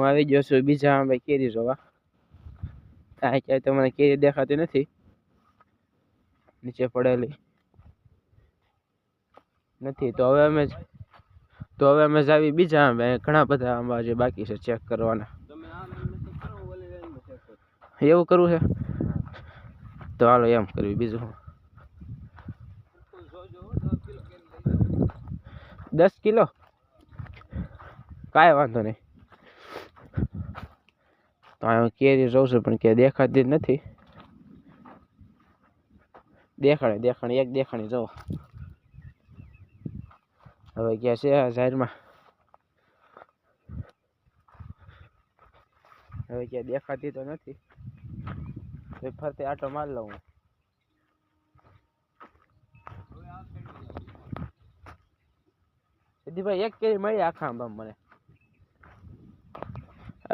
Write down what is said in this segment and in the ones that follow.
હું આવી ગયો છું બીજા આંબે કેરી જોવા. આ ક્યાંય તો મને કેરી દેખાતી નથી, નીચે પડેલી નથી. તો હવે અમે જાવી બીજા આંબે. ઘણા બધા આંબા જે બાકી છે ચેક કરવાના. એવું કરવું છે તો હાલો એમ કરવી. બીજું 10 કિલો કાંઈ વાંધો નહીં. તો હું કેરી જોઉં છું પણ કે દેખાતી જ નથી. દેખાણી એક દેખાણી જો હવે ક્યાં છે આ ઝાડમાં. હવે ક્યાં દેખાતી તો નથી. ફરતે આટો માર લઉં. ભાઈ એક કેરી મળી આખા આંબામાં મને.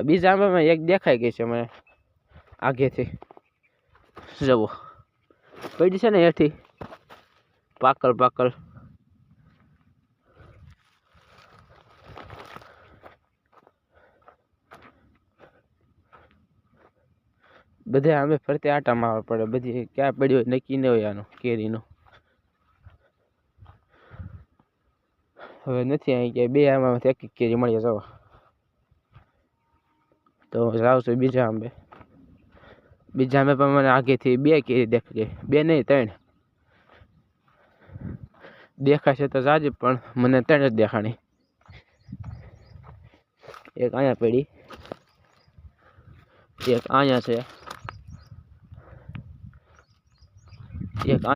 બીજા આંબામાં એક દેખાઈ ગઈ છે મને આગેથી. જવો પડી છે ને એથી પાકલ બધે આંબે ફરતે આટા મારવા પડે. બધી ક્યાં પડી હોય નક્કી ન હોય આનું કેરીનું. હવે નથી અહીં ક્યાંય. બે આંબામાંથી એક કેરી મળી જવા. તો જાઉં છું બીજા આંબે. બીજા આંબે પણ મને આગેથી 2 કેરી દેખાઈ ગઈ. 2 નહીં 3 દેખાશે તો જાજે, પણ મને 3 જ દેખાણી. એક અહીંયા પડી, એક અહીંયા છે, એક